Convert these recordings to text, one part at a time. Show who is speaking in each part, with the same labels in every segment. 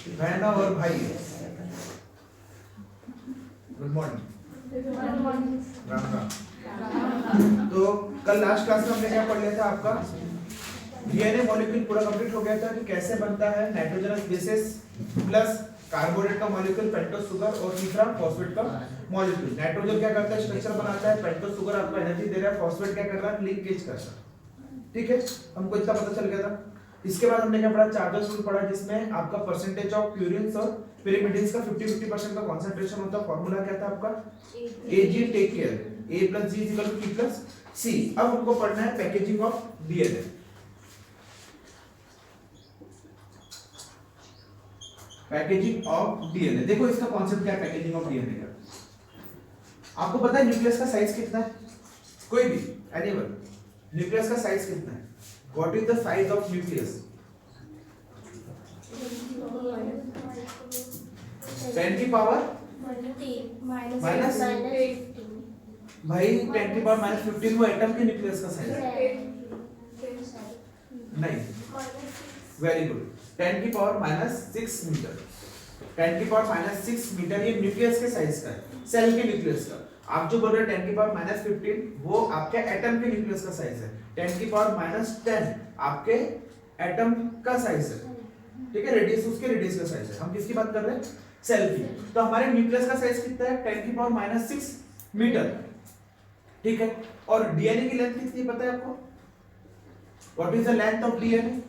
Speaker 1: बहन और भाई है। Good morning. राम राम। तो कल लास्ट क्लास में हमने क्या पढ़ लिया था आपका डीएनए मॉलिक्यूल पूरा कंप्लीट हो गया था कि कैसे बनता है नाइट्रोजनस बेसिस प्लस कार्बोनेट का मॉलिक्यूल पेंटोस शुगर और तीसरा फॉस्फेट का मॉलिक्यूल। नाइट्रोजन क्या करता है स्ट्रक्चर बनाता है, पेंटोस शुगर आपको एनर्जी दे रहा है, फॉस्फेट क्या कर रहा है लिंकेज कर रहा है। ठीक है, हमको इतना पता चल गया था। इसके बाद हमने क्या पढ़ा चार्जर रूल पढ़ा जिसमें आपका परसेंटेज ऑफ प्यूरिन्स और पिरिमिडिन्स का 50-50% का कंसंट्रेशन होता है। फार्मूला क्या था आपका Ag take care A + G = P + C। अब हमको पढ़ना है packaging of DNA. Packaging of DNA, देखो इसका कॉन्सेप्ट क्या है पैकेजिंग ऑफ डीएनए का। आपको पता है न्यूक्लियस का साइज कितना है? कोई भी एनीवन, न्यूक्लियस का साइज कितना है? What is the size of nucleus? 10 की पावर माइनस भाई 10 की पावर -15 वो एटम के न्यूक्लियस का साइज है। नहीं, वेरी गुड। 10 की पावर -6 मीटर, 10 की पावर -6 मीटर ये न्यूक्लियस के साइज का है, सेल के न्यूक्लियस का। आप जो बोल रहे हैं 10 की पावर -15 वो आपके एटम के न्यूक्लियस का साइज है। 10 की पावर -10 आपके एटम का साइज है। ठीक है, रेडियस उसके रेडियस का साइज है। हम किसकी बात कर रहे हैं? सेल की। तो हमारे न्यूक्लियस का साइज कितना है? 10 की पावर -6 मीटर। ठीक है, और डीएनए की लेंथ कितनी पता है आपको? What is the length of DNA?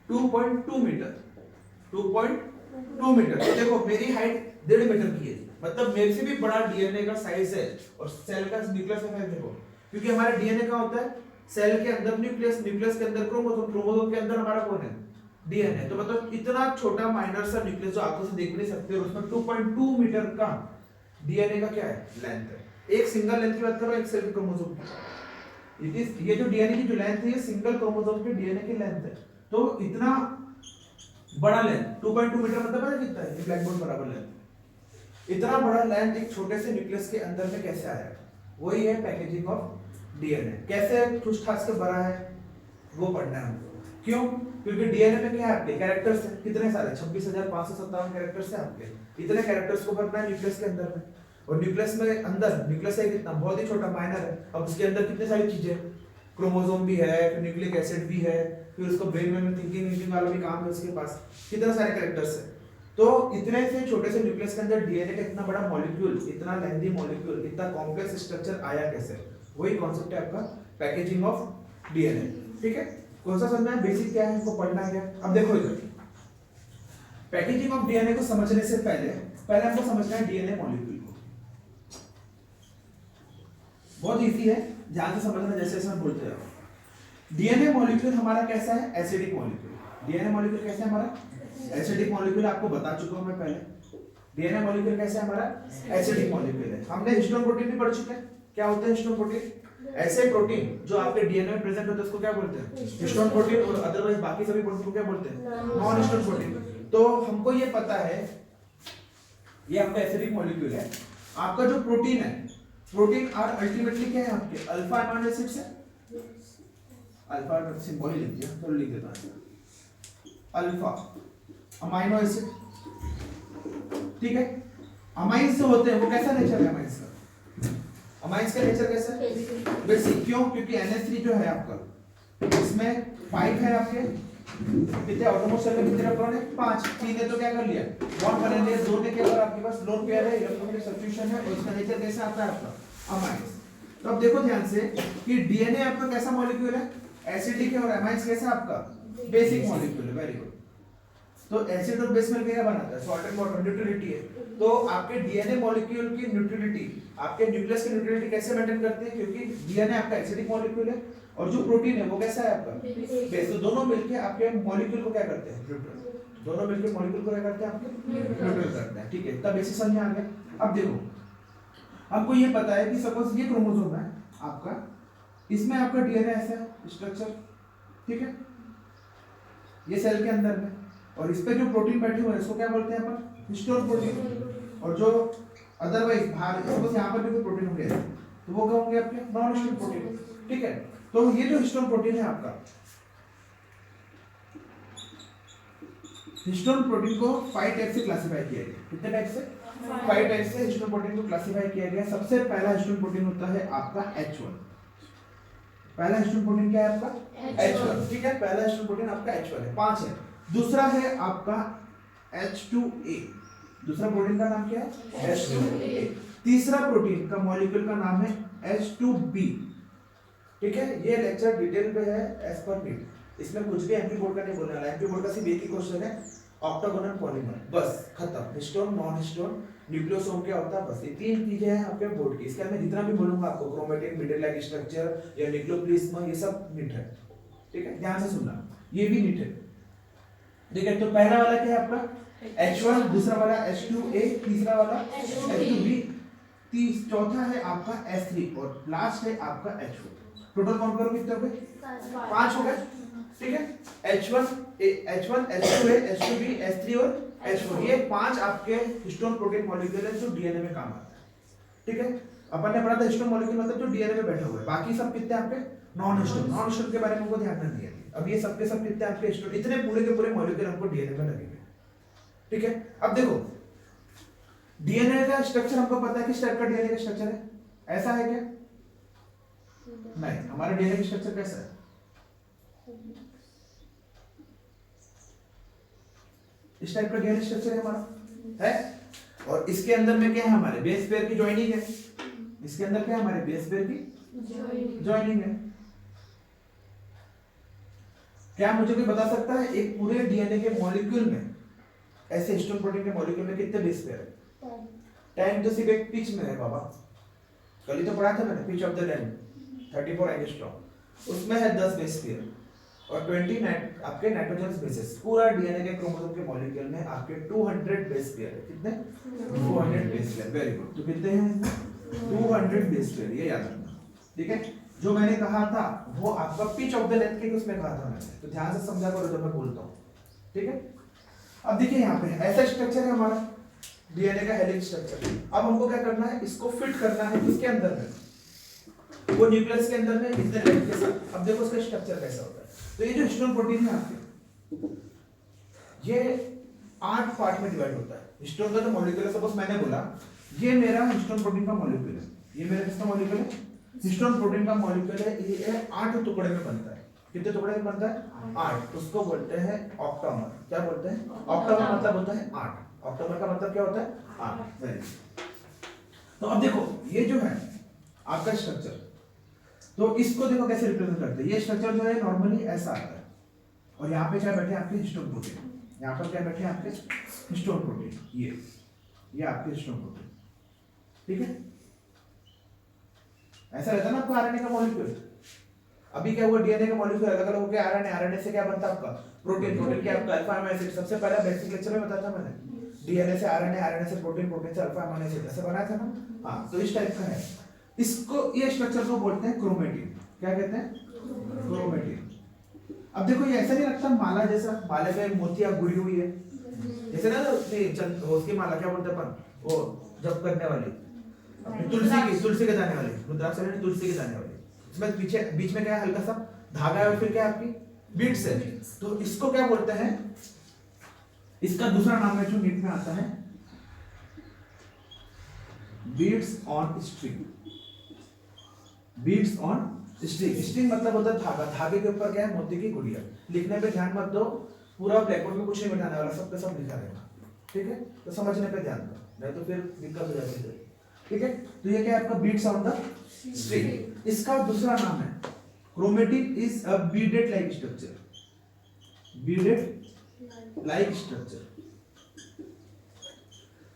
Speaker 1: 2.2 metre. 2.2 metre. तो देखो मेरी हाइट 1.5 मीटर की है, मतलब मेरे से भी बड़ा डीएनए का साइज है। और सेल का न्यूक्लियस का साइज देखो, क्योंकि हमारा डीएनए का होता है सेल के अंदर न्यूक्लियस, न्यूक्लियस के अंदर क्रोमोसोम, क्रोमोसोम के अंदर हमारा कौन है? डीएनए। तो मतलब इतना छोटा माइनर सा न्यूक्लियस जो आंखों से देख नहीं सकते और उसमें 2.2 मीटर का डीएनए का क्या है? लेंथ है। एक सिंगल लेंथ की बात करो, एक सेल क्रोमोसोम की। इट इज ये जो डीएनए की जो लेंथ है ये सिंगल क्रोमोसोम के डीएनए की लेंथ है। तो इतना बड़ा लेंथ 2.2 मीटर मतलब पता कितना है? ब्लैक बोर्ड बराबर लेंथ। इतना बड़ा लेंथ एक छोटे से न्यूक्लियस के अंदर में कैसे आया? वही है पैकेजिंग ऑफ डीएनए। कैसे ठूस ठास के भरा है वो पढ़ना है हमको। क्यों? क्योंकि डीएनए में क्या है आपके कैरेक्टर्स है, कितने सारे 26,557 कैरेक्टर्स है आपके। इतने कैरेक्टर्स को भरना है न्यूक्लियस के अंदर में। और न्यूक्लियस में अंदर न्यूक्लियस है कितना बहुत ही छोटा माइनर है। अब उसके अंदर कितने सारी चीजें, क्रोमोसोम भी है, फिर न्यूक्लिक एसिड भी है, फिर उसको ब्रेन में थिंकिंग वाला भी काम है उसके पास, कितने सारे कैरेक्टर्स है। तो इतने से छोटे से न्यूक्लियस के अंदर डीएनए का इतना बड़ा मॉलिक्यूल, इतना लेंथी मॉलिक्यूल, इतना कॉम्प्लेक्स स्ट्रक्चर आया कैसे? वही कॉन्सेप्ट है आपका पैकेजिंग ऑफ डीएनए। ठीक है, कौन सा समझना है? बेसिक क्या है इनको पढ़ना है क्या? अब देखो इधर पैकेजिंग ऑफ डीएनए को समझने से पहले हमको समझना है डीएनए मॉलिक्यूल को। बहुत इजी है, ध्यान से समझना जैसे जैसे मैं बोलते जाऊं। डीएनए मॉलिक्यूल हमारा कैसा है? Acidic molecule. डीएनए मॉलिक्यूल कैसा है हमारा? Acidic molecule. आपको बता चुका हूं मैं पहले। डीएनए मॉलिक्यूल कैसा है हमारा? एसिडिक मॉलिक्यूल है। हमने हिस्टोन प्रोटीन भी पढ़ चुके हैं। क्या होता है हिस्टोन प्रोटीन? ऐसे प्रोटीन जो आपके डीएनए में प्रेजेंट होते हैं उसको क्या बोलते हैं? Histone protein. और अदरवाइज बाकी सभी प्रोटीन को क्या बोलते हैं? Non histone protein. तो हमको ये पता है ये आपका एसिडिक मॉलिक्यूल है। आपका जो प्रोटीन है, प्रोटीन आर अल्टीमेटली क्या है आपके? अल्फा अमीनो एसिड्स है। अल्फा सिंबल ही लिख दिया, तो लिख देता हूं अल्फा अमीनो एसिड। ठीक है, अमाइंस जो होते हैं वो कैसा नेचर है अमाइंस का? अमाइंस का नेचर कैसा है? बेसिक। क्यों? क्योंकि NH3 जो है आपका इसमें 5 है आपके, कितने ऑटोमोस्ट सेल में कितने इलेक्ट्रॉन है? 5। 3 ने तो क्या कर लिया? बॉन्ड बना लिया। 2 ने क्या करा? आपके पास लोन पेयर है, इलेक्ट्रॉनिक सब्स्टिट्यूशन है, और इसका नेचर कैसा आता है आपका? अमाइंस। तो अब देखो ध्यान से कि डीएनए आपका कैसा मॉलिक्यूल है? एसिडिक है। और अमाइंस कैसा आपका? बेसिक मॉलिक्यूल है। Very good. तो एसिड और बेस मिलकर क्या बनाता है? सॉल्ट एंड वाटर, न्यूट्रलिटी है। तो आपके डीएनए मॉलिक्यूल की न्यूट्रलिटी, आपके न्यूक्लियस की न्यूट्रलिटी कैसे मेंटेन करते हैं? क्योंकि डीएनए आपका एसिडिक मॉलिक्यूल है और जो प्रोटीन है वो कैसा है आपका? बेस। तो दोनों मिलकर आपके मॉलिक्यूल को क्या करते हैं? न्यूट्रल। दोनों मिलकर मॉलिक्यूल को क्या करते हैं? आपके न्यूट्रल करते हैं। ठीक है, तब बेसिक समझ में आ गया। अब देखो आपको ये पता है कि सपोज ये क्रोमोसोम है आपका, इसमें आपका डीएनए ऐसा है स्ट्रक्चर। ठीक है, ये सेल के अंदर में, और इस पे जो प्रोटीन बैठे हुए हैं इसको क्या बोलते हैं अपन? Histone protein. और जो अदरवाइज बाहर सपोज यहाँ पर भी कोई प्रोटीन होंगे तो वो क्या होंगे आपके? Non histone protein. ठीक है, तो ये जो हिस्टोन प्रोटीन है आपका, हिस्टोन प्रोटीन को 5 टाइप से क्लासिफाई किया गया। कितने टाइप से? 5 टाइप से हिस्टोन प्रोटीन को क्लासिफाई किया गया। सबसे पहला हिस्टोन प्रोटीन होता है आपका H1। पहला हिस्टोन प्रोटीन क्या है आपका? H1। ठीक है, पहला हिस्टोन प्रोटीन आपका H1 है, 5 है। दूसरा है आपका H2A। दूसरा प्रोटीन का नाम क्या है? H2A। तीसरा प्रोटीन का मॉलिक्यूल का नाम है H2B। ठीक है, ये लेक्चर डिटेल पे है एज पर नीड। इसमें कुछ भी एमपी बोर्ड का नहीं बोलने वाला। एमपी बोर्ड का सिर्फ एक ही क्वेश्चन है, ऑक्टागोनल पॉलीमर, बस खत्म। हिस्टोन, नॉन हिस्टोन, न्यूक्लियोसोम क्या होता है, बस ये 3 चीजें हैं आपके बोर्ड की। इसके अंदर जितना भी बोलूंगा आपको, क्रोमेटिन, मिडिल लाइक स्ट्रक्चर या न्यूक्लियोप्लाज्म, ये सब नीट है। ठीक है, ध्यान से सुनना, ये भी नीट है। ठीक है, तो पहला वाला क्या है आपका H1, दूसरा वाला H2A, तीसरा वाला H2B, चौथा है आपका S3 और लास्ट है आपका H4। टोटल काउंट करो कितने हो गए? 5 हो गए। ठीक है, H1, H2A, H2B, S3 और H4, ये 5 आपके हिस्टोन प्रोटीन मॉलिक्यूल है जो डीएनए में काम आते हैं। ठीक है, अपन ने पढ़ा था हिस्टोन मॉलिक्यूल मतलब जो डीएनए में बैठा हुआ है। बाकी सब कितने आपके नॉन हिस्टोन। नॉन हिस्टोन के बारे में हमको ध्यान नहीं दिया। अब ये सब के सब कितने आपके हिस्टोन, इतने पूरे के पूरे मॉलिक्यूल हमको डीएनए में लगेंगे। ठीक है, अब देखो डीएनए का स्ट्रक्चर हमको पता है किस टाइप का डीएनए का स्ट्रक्चर है। ऐसा है क्या? नहीं, हमारा डीएनए का स्ट्रक्चर कैसा है? इस टाइप का डीएनए स्ट्रक्चर है हमारा, है। और इसके अंदर में क्या है? हमारे बेस पेयर की जॉइनिंग है। इसके अंदर क्या है? हमारे बेस पेयर की जॉइनिंग है। क्या मुझे कोई बता सकता है एक पूरे डीएनए के मॉलिक्यूल में, ऐसे हिस्टोन प्रोटीन के मॉलिक्यूल में कितने बेस पेयर है? 10 तो सिर्फ एक पिच में है बाबा, कल ही तो पढ़ा था मैंने, pitch of the length 34 angstrom, उसमें है 10 बेस पेयर और 29 आपके नाइट्रोजन बेसेस। पूरा डीएनए के क्रोमोसोम के मॉलिक्यूल में आपके 200 बेस पेयर है। कितने? 200 बेस पेयर। Very good. तो कितने हैं? 200 बेस पेयर, ये याद रखना। ठीक है, जो मैंने कहा था वो आपका पिच ऑफ द लेंथ के उसमें कहा था मैंने, तो ध्यान से समझा करो जब मैं बोलता हूँ। ठीक है, अब देखिए यहाँ पे ऐसा स्ट्रक्चर है हमारा डीएनए का हेलिक्स स्ट्रक्चर। अब हमको क्या करना है? इसको फिट करना है किसके अंदर में? वो न्यूक्लियस के अंदर में इतने लेंथ के साथ। अब देखो उसका स्ट्रक्चर कैसा होता है। तो ये जो हिस्टोन प्रोटीन है आपके, ये 8 पार्ट में डिवाइड होता है। हिस्टोन का जो मॉलिक्यूल है, सपोज मैंने बोला ये मेरा हिस्टोन प्रोटीन का मॉलिक्यूल है, ये मेरा किसका मॉलिक्यूल है? हिस्टोन प्रोटीन का मॉलिक्यूल है। ये 8 टुकड़े में बनता है। कितने टुकड़े में बनता है? 8। उसको बोलते हैं ऑक्टामर। क्या बोलते हैं? ऑक्टामर मतलब होता है 8। ऑक्टामर का मतलब क्या होता है? 8। Very good. तो अब देखो ये जो है आपका स्ट्रक्चर, तो इसको देखो कैसे रिप्रेजेंट करते हैं। ये स्ट्रक्चर जो है नॉर्मली ऐसा आता है और यहाँ पे क्या बैठे आपके हिस्टोन प्रोटीन, यहाँ पर क्या बैठे आपके हिस्टोन प्रोटीन, ये आपके हिस्टोन प्रोटीन। ठीक है, ऐसा रहता है ना आपका आरएनए का मॉलिक्यूल। अभी क्या हुआ? डीएनए का मॉलिक्यूल अलग अलग हो गया, आरएनए से क्या बनता है आपका प्रोटीन, प्रोटीन क्या आपका अल्फा अमीनो एसिड। सबसे पहला बेसिक लेक्चर में बताया था मैंने, डीएनए से आरएनए, आरएनए से प्रोटीन, प्रोटीन से अल्फा अमीनो एसिड, ऐसे बनाया था ना। हाँ, तो इस टाइप का है। इसको, ये स्ट्रक्चर को बोलते हैं क्रोमेटिन। क्या कहते हैं? क्रोमेटिन। अब देखो ये ऐसा नहीं लगता माला जैसा, माले पे मोतियां गुड़ी हुई है जैसे ना, उसकी माला क्या बोलते हैं अपन, वो जप करने वाली, तुलसी के दाने वाली, रुद्राक्ष वाली, तुलसी के दाने वाली। इसमें पीछे बीच में क्या है? हल्का सा धागा है और फिर क्या है आपकी बीड्स है। तो इसको क्या बोलते हैं? इसका दूसरा नाम है जो नीट में आता है, beads on string. Beads on string. String मतलब होता है धागा, धागे के ऊपर क्या है? मोती की गुड़िया। लिखने पे ध्यान मत दो, पूरा ब्लैक बोर्ड में कुछ नहीं बिठाने वाला, सब पे सब लिखा रहेगा। ठीक है, तो समझने पे ध्यान दो, नहीं तो फिर दिक्कत हो जाती है। ठीक है, तो ये क्या है आपका? Beads on the string. इसका दूसरा नाम है chromatin is a beaded like structure. Beaded like structure.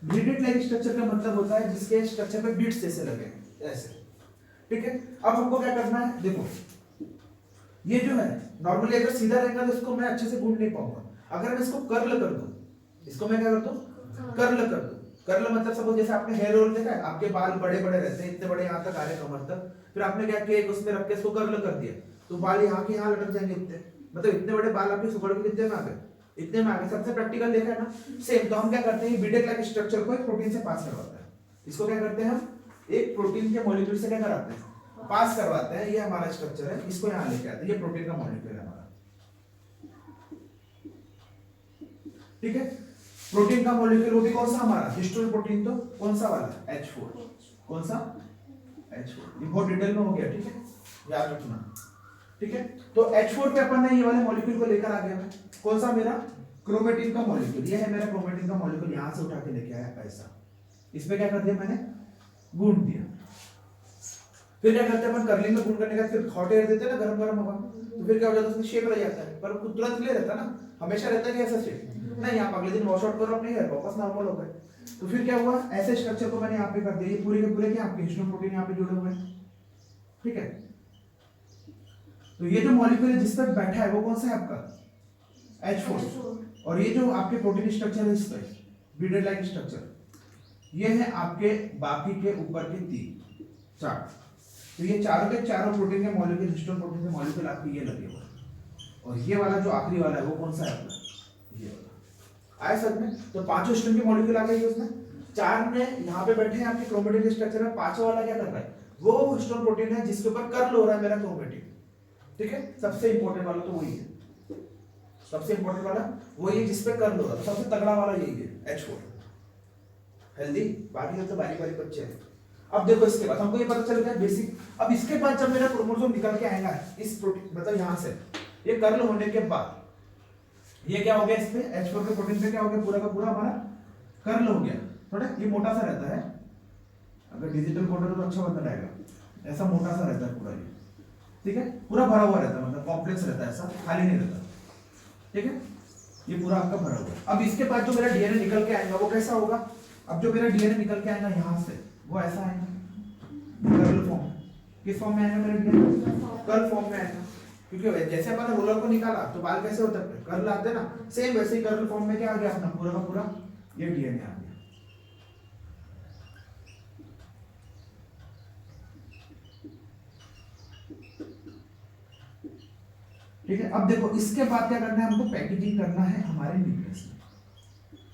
Speaker 1: Beaded like structure का मतलब होता है जिसके स्ट्रक्चर पे बीड्स जैसे लगे, ऐसे। ठीक है, अब हमको क्या करना है? देखो ये जो है नॉर्मली अगर सीधा रहेगा तो इसको मैं अच्छे से गूंथ नहीं पाऊंगा। अगर मैं इसको कर्ल कर दूं, इसको मैं क्या कर दूं? कर्ल कर दूं। कर्ल मतलब सपोज जैसे आपने हेयर रोल देखा है, आपके बाल बड़े बड़े रहते हैं, इतने बड़े यहाँ तक आ रहे कमर तक, फिर आपने क्या किया? उसमें रख के इसको कर्ल कर दिया तो बाल यहाँ के यहाँ लटक जाएंगे इतने, मतलब इतने बड़े बाल आपके सुगड़ के कितने में आ गए? इतने में आ गए। सबसे प्रैक्टिकल देखा है ना, सेम। तो हम क्या करते हैं? बीडेड लाइक स्ट्रक्चर को एक प्रोटीन से पास करवाते हैं। इसको क्या करते हैं हम? एक प्रोटीन के मॉलिक्यूल से क्या कराते हैं? पास करवाते हैं। ये हमारा स्ट्रक्चर है, इसको यहाँ लेके आते हैं। ये प्रोटीन का मॉलिक्यूल है हमारा। ठीक है। प्रोटीन का मॉलिक्यूल वो भी कौन सा हमारा हिस्टोन प्रोटीन, तो कौन सा वाला H4, कौन सा H4। ये बहुत डिटेल में हो गया, ठीक है, याद रखना, ठीक है। तो H4 पे अपन ने ये वाले मॉलिक्यूल को लेकर आ गया मैं, कौन सा मेरा क्रोमेटिन का मॉलिक्यूल, ये है मेरा क्रोमेटिन का मॉलिक्यूल, यहां से उठा के लेके आया ऐसा, इसमें क्या कर दिया मैंने, गूंद दिया। फिर क्या करते हैं अपन, कर्लिंग में गूंद करने का फिर हॉट एयर देते हैं ना, गरम गरम हवा, तो फिर क्या हो जाता है, उसमें शेप रह जाता है, पर तुरंत क्लियर रहता है ना, हमेशा रहता है कि ऐसा शेप नहीं, आप अगले दिन वॉश आउट करो अपने हेयर वापस नॉर्मल हो गए। तो फिर क्या हुआ, ऐसे स्ट्रक्चर को मैंने यहाँ पे कर दिया, ये पूरे के पूरे क्या आपके हिस्टोन प्रोटीन यहाँ पे जुड़े हुए हैं, ठीक है। तो ये जो मॉलिक्यूल है जिस पर बैठा है वो कौन सा है आपका H4, और ये जो आपके प्रोटीन स्ट्रक्चर है इस पर बीडेड लाइक स्ट्रक्चर, ये है आपके बाकी के ऊपर के 3-4, तो ये चारों के चारों प्रोटीन के मॉलिक्यूल, हिस्टोन प्रोटीन के मॉलिक्यूल आपके ये लगे हुए हैं, और ये वाला जो आखिरी वाला है वो कौन सा है आपका, ये वाला आया सब में। तो 5 हिस्टोन के मॉलिक्यूल आ गए उसमें, 4 में यहाँ पे बैठे हैं आपके क्रोमेटिन स्ट्रक्चर में, 5वां वाला क्या कर रहा है, वो हिस्टोन प्रोटीन है जिसके ऊपर कर्ल हो रहा है मेरा क्रोमेटिन, ठीक है। सबसे इंपॉर्टेंट वाला तो वही है, सबसे इंपॉर्टेंट वाला वही है जिस पे कर्ल हो रहा है, तो सबसे तगड़ा वाला यही है H4 हेल्दी, बाकी सब तो बारीक बारीक बच्चे हैं। अब देखो इसके बाद हमको ये पता चल गया बेसिक। अब इसके बाद जब मेरा क्रोमोसोम निकल के आएगा इस प्रोटीन, मतलब यहाँ से ये कर्ल होने के बाद ये क्या हो गया, इस पे H4 के प्रोटीन पे क्या हो गया, पूरा का पूरा हमारा कर्ल हो गया, थोड़ा ये मोटा सा रहता है, अगर डिजिटल कोडर तो अच्छा बता रहेगा, ऐसा मोटा सा रहता है पूरा ये, ठीक है, पूरा भरा हुआ रहता है, मतलब कॉम्प्लेक्स रहता है, ऐसा खाली नहीं रहता, ठीक है, ये पूरा आपका भरा हुआ है। अब इसके बाद जो मेरा डीएनए निकल के आएगा वो कैसा होगा, अब जो मेरा डीएनए निकल के आएगा यहाँ से वो ऐसा आएगा कर्ल फॉर्म, किस फॉर्म में आएगा मेरा डीएनए, कर्ल फॉर्म में आएगा, क्योंकि जैसे अपन रोलर को निकाला तो बाल कैसे होता है, कर्ल आते हैं ना, सेम वैसे ही कर्ल फॉर्म में क्या आ गया अपना पूरा का पूरा ये डीएनए आ गया। ठीक है, अब देखो इसके बाद क्या करना है, हमको पैकेजिंग करना है हमारे न्यूक्लियस में।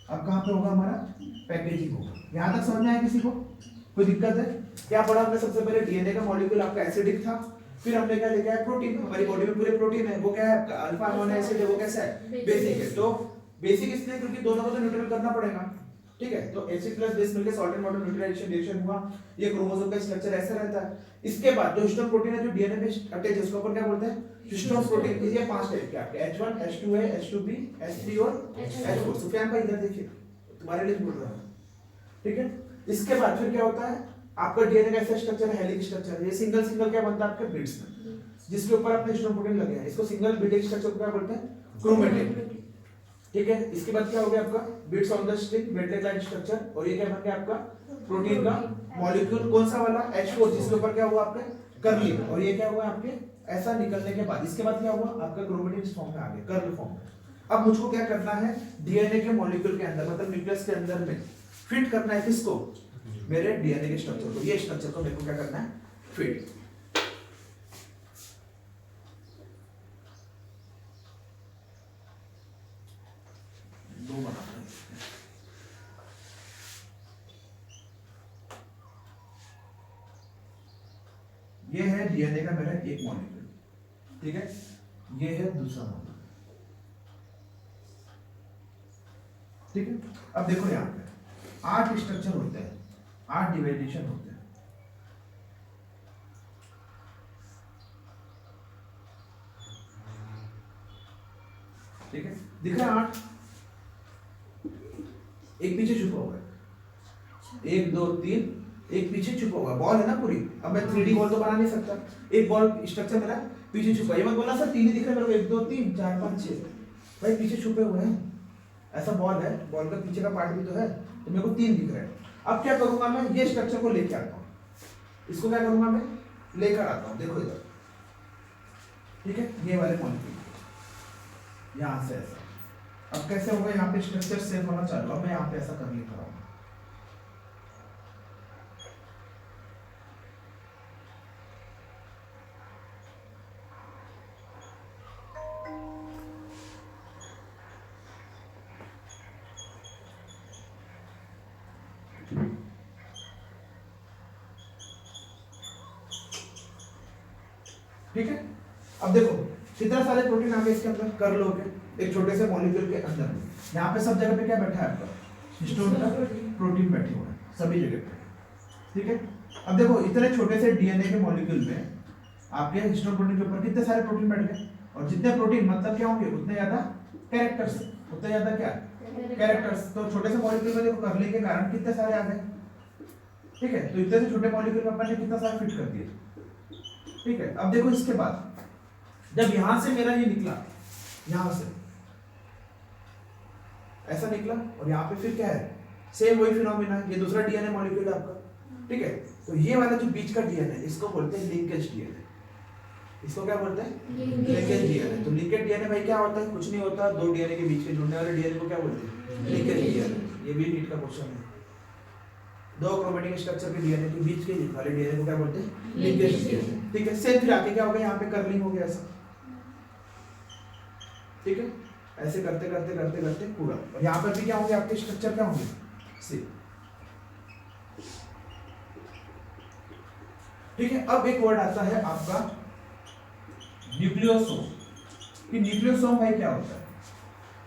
Speaker 1: अब कहां पे होगा हमारा पैकेजिंग होगा, यहां तक समझ में आया किसी को, कोई दिक्कत है? क्या पढ़ा हमने सबसे पहले, डीएनए का मॉलिक्यूल आपका एसिडिक था, फिर हमने क्या लेके आया प्रोटीन, हमारी बॉडी में पूरे प्रोटीन है, वो क्या है अल्फा अमीनो एसिड है, वो कैसा है बेसिक है, तो बेसिक इसलिए क्योंकि दोनों को तो न्यूट्रल करना पड़ेगा, ठीक है। तो एसिड प्लस बेस मिलकर salt and water neutralisation reaction हुआ, ये क्रोमोसोम का स्ट्रक्चर ऐसा रहता है। इसके बाद जो हिस्टोन प्रोटीन है जो डीएनए पे अटैच है उसको अपन क्या बोलते हैं, हिस्टोन प्रोटीन। ये 5 टाइप के आपके H1 H2A H2B H3 और H4। सुफियान भाई इधर देखिए, तुम्हारे लिए बोल रहा हूं, ठीक है। इसके बाद फिर क्या होता है, आपका डीएनए का ऐसा स्ट्रक्चर है, हेलिक्स स्ट्रक्चर, ये सिंगल सिंगल क्या बनता है आपके बिट्स में, जिसके ऊपर अपने हिस्टोन प्रोटीन लगे हैं, इसको सिंगल बिट स्ट्रक्चर को क्या बोलते हैं, क्रोमेटिन, ठीक है। इसके बाद क्या हो गया आपका beads on the string belted line structure, और ये क्या बन गया आपका प्रोटीन का मॉलिक्यूल, कौन सा वाला H4, जिसके ऊपर क्या हुआ आपके कर्ली, और ये क्या हुआ आपके ऐसा निकलने के बाद इसके बाद क्या हुआ आपका क्रोमेटिन इस फॉर्म में आ गया, कर्ल फॉर्म में। अब मुझको क्या करना है, डीएनए के मॉलिक्यूल के अंदर, मतलब न्यूक्लियस के अंदर में फिट करना है किसको, मेरे डीएनए के स्ट्रक्चर को, ये स्ट्रक्चर को मेरे को क्या करना है फिट। दो बनाते हैं, ये है डीएनए का मेरा एक मॉलिक्यूल, ठीक है, ये है दूसरा मॉलिक्यूल, ठीक है। अब देखो यहाँ पे 8 स्ट्रक्चर होते हैं, 8 डिवाइडेशन होते हैं, ठीक है, दिख रहा है 8, एक पीछे छुपा हुआ है, 1 2 3, एक पीछे छुपा हुआ बॉल है ना पूरी। अब मैं 3D बॉल तो बना नहीं सकता, एक बॉल स्ट्रक्चर मेरा पीछे छुपा है, ये मत बोलना सर 3 ही दिख रहा है मेरे को, 1 2 3 4 5 6, भाई पीछे छुपे हुए हैं, ऐसा बॉल है, बॉल का पीछे का पार्ट भी तो है, तो मेरे को 3 दिख रहा है। अब क्या करूंगा मैं, ये स्ट्रक्चर को लेके आता हूँ, इसको क्या करूंगा मैं लेकर आता हूँ, देखो इधर, ठीक है, ये वाले मॉलिक्यूल यहाँ से ऐसा। अब कैसे होगा, यहाँ पे स्ट्रक्चर सेम होना चालू, अब मैं यहाँ पे ऐसा कर लेता हूँ, ठीक है। अब देखो कितना सारे प्रोटीन आ गए इसके अंदर, कर्ल हो गए, एक छोटे से मॉलिक्यूल के अंदर में। यहाँ पे सब जगह पे क्या बैठा है आपका हिस्टोन का प्रोटीन बैठे हुए हैं सभी जगह पे, ठीक है। अब देखो इतने छोटे से डीएनए के मॉलिक्यूल में आपके हिस्टोन प्रोटीन के ऊपर कितने सारे प्रोटीन बैठ गए, और जितने प्रोटीन मतलब क्या होंगे उतने ज्यादा कैरेक्टर्स, उतने ज्यादा क्या कैरेक्टर्स। तो छोटे से मॉलिक्यूल में देखो करने के कारण कितने सारे आ गए, ठीक है। तो इतने से छोटे मॉलिक्यूल में अपन ने कितना सारा फिट कर दिया, ठीक है। अब देखो इसके बाद जब यहां से मेरा ये निकला, यहां से ऐसा निकला, और यहाँ पे फिर क्या है सेम वही फिनोमेना, ये दूसरा डीएनए मॉलिक्यूल है आपका, ठीक है। तो ये वाला जो बीच का डीएनए इसको बोलते हैं लिंकेज डीएनए, इसको क्या बोलते हैं लिंकेज डीएनए। तो लिंकेज डीएनए भाई क्या होता है, कुछ नहीं होता, दो डीएनए के बीच के जुड़ने वाले डीएनए को क्या बोलते हैं लिंकेज डीएनए। ये भी नीट का क्वेश्चन है, दो क्रोमेटिक स्ट्रक्चर के डीएनए के बीच के वाले डीएनए को क्या बोलते हैं लिंकेज डीएनए, ठीक है। सेम फिर आगे क्या हो गया, यहाँ पे कर्लिंग हो गया ऐसा, ठीक है। ऐसे करते करते करते करते पूरा, और यहाँ पर भी क्या होंगे आपके स्ट्रक्चर क्या होंगे सेम, ठीक है। अब एक वर्ड आता है आपका न्यूक्लियोसोम, कि न्यूक्लियोसोम भाई क्या होता है।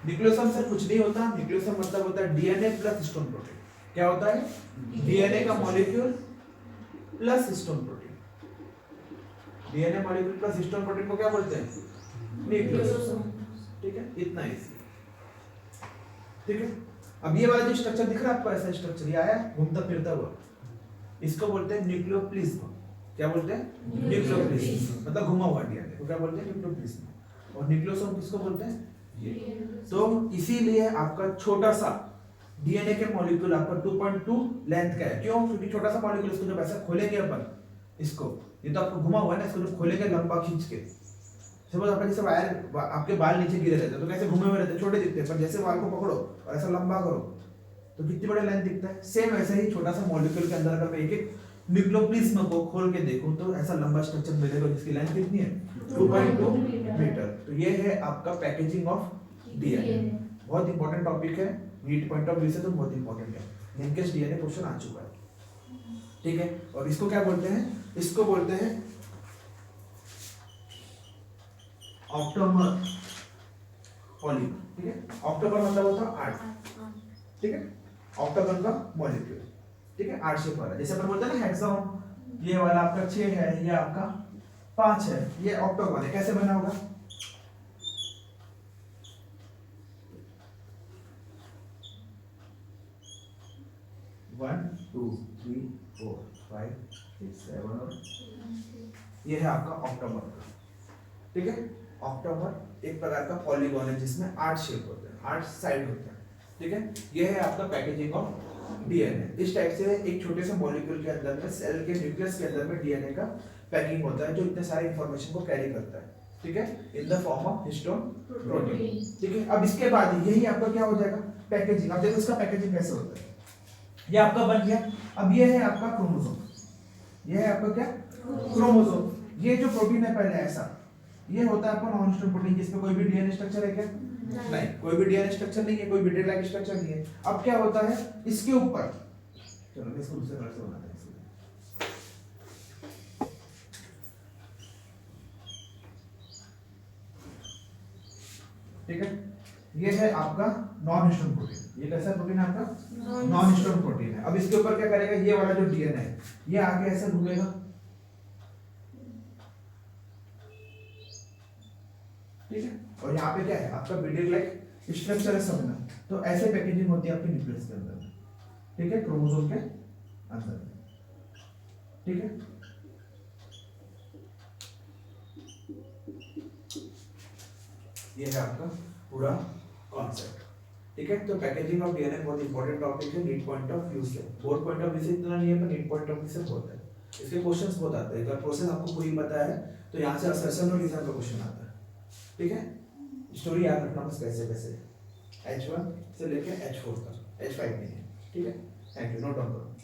Speaker 1: न्यूक्लियोसोम से कुछ नहीं होता, न्यूक्लियोसोम मतलब होता है डीएनए प्लस हिस्टोन प्रोटीन। क्या होता है डीएनए का molecule plus histone protein, DNA molecule plus histone protein को क्या बोलते हैं न्यूक्लियोसोम, ठीक है। इतना इजी, ठीक है। अब ये वाला जो स्ट्रक्चर दिख रहा है आपको, ऐसा स्ट्रक्चर ये आया घूमता फिरता हुआ, इसको बोलते हैं न्यूक्लियोप्लिज्म। क्या बोलते हैं न्यूक्लियोप्लिज्म, मतलब घुमा हुआ डीएनए को क्या बोलते हैं न्यूक्लियोप्लिज्म। और न्यूक्लियोसोम किसको बोलते हैं ये। तो इसीलिए आपका छोटा सा डीएनए के मॉलिक्यूल आपका 2.2 लेंथ का है, क्यों, क्योंकि छोटा सा मॉलिक्यूल, इसको जब ऐसा खोलेंगे अपन इसको, ये तो आपको घुमा हुआ है ना, इसको जब खोलेंगे लंबा खींच के, सपोज आपका जैसे वायर आपके बाल नीचे गिरे रहते हैं तो कैसे घूमे हुए रहते हैं, छोटे दिखते हैं, पर जैसे बाल को पकड़ो और ऐसा लंबा करो तो कितनी बड़ी लेंथ दिखता है। सेम वैसे ही छोटा सा मॉलिक्यूल के अंदर अगर मैं एक एक न्यूक्लियोप्लिज्म को खोल के देखूं तो ऐसा लंबा स्ट्रक्चर मिलेगा जिसकी लेंथ कितनी है 2.2 मीटर। तो ये है आपका पैकेजिंग ऑफ डीएनए, बहुत इंपॉर्टेंट टॉपिक है, नीट पॉइंट ऑफ व्यू से तो बहुत इंपॉर्टेंट है। लिंकेज डीएनए क्वेश्चन आ चुका है, ठीक है। और इसको क्या बोलते हैं, इसको बोलते हैं ऑक्टोमर पॉलीमर, ठीक है। ऑक्टोमर मतलब होता है 8, ठीक है, ऑक्टागन का मॉलिक्यूल, ठीक है, 8 शेप वाला। जैसे अपन बोलते हैं ना हेक्सागन, ये वाला आपका 6 है, ये आपका 5 है, ये ऑक्टागन है। कैसे बना होगा, one two three four five six seven, और ये है आपका ऑक्टागन, ठीक है। ऑक्टागन एक प्रकार का पॉलीगॉन है जिसमें 8 शेप होते हैं, 8 साइड होते हैं, ठीक है। ये है आपका पैकेजिंग ऑफ डीएनए। इस टाइप से एक छोटे से मॉलिक्यूल के अंदर में, सेल के न्यूक्लियस के अंदर में डीएनए का पैकिंग होता है जो इतने सारे इंफॉर्मेशन को कैरी करता है, ठीक है, in the form of histone protein, ठीक है। अब इसके बाद यही आपका क्या हो जाएगा पैकेजिंग। अब देखो इसका पैकेजिंग कैसे होता है, ये आपका बन गया। अब ये है आपका क्रोमोसोम, ये है आपका क्या क्रोमोसोम। ये जो प्रोटीन है पहले ऐसा, ये होता है आपका नॉन हिस्टोन प्रोटीन, जिसमें कोई भी डीएनए स्ट्रक्चर है क्या, नहीं, कोई भी डीएनए स्ट्रक्चर नहीं है, कोई भी लाइक स्ट्रक्चर नहीं है। अब क्या होता है इसके ऊपर, चलो मैं इसको दूसरे कलर से बनाते हैं, ठीक है। ये है आपका नॉन हिस्टोन प्रोटीन, ये कैसा प्रोटीन है आपका नॉन हिस्टोन प्रोटीन है। अब इसके ऊपर क्या करेगा, ये वाला जो डीएनए है ये आगे ऐसे घूमेगा, ठीक है। और यहाँ पे क्या है आपका बीडीएल लाइक स्ट्रक्चर है समझना। तो ऐसे पैकेजिंग होती है आपके न्यूक्लियस के अंदर, ठीक है, क्रोमोसोम के अंदर, ठीक है। ये है आपका पूरा कॉन्सेप्ट, ठीक है। तो पैकेजिंग ऑफ डीएनए बहुत इंपॉर्टेंट टॉपिक है नीट पॉइंट ऑफ व्यू से, बोर्ड पॉइंट ऑफ व्यू से इतना नहीं है पर नीट पॉइंट ऑफ व्यू से बहुत है। इसके क्वेश्चंस बहुत आते हैं, अगर प्रोसेस आपको पूरी पता है तो यहाँ से असर्शन और रीजन का क्वेश्चन आता है, ठीक है। स्टोरी याद रखना बस कैसे कैसे, H1 से लेके H4 तक, H5 नहीं है, ठीक है। थैंक यू, नोट डाउन करो।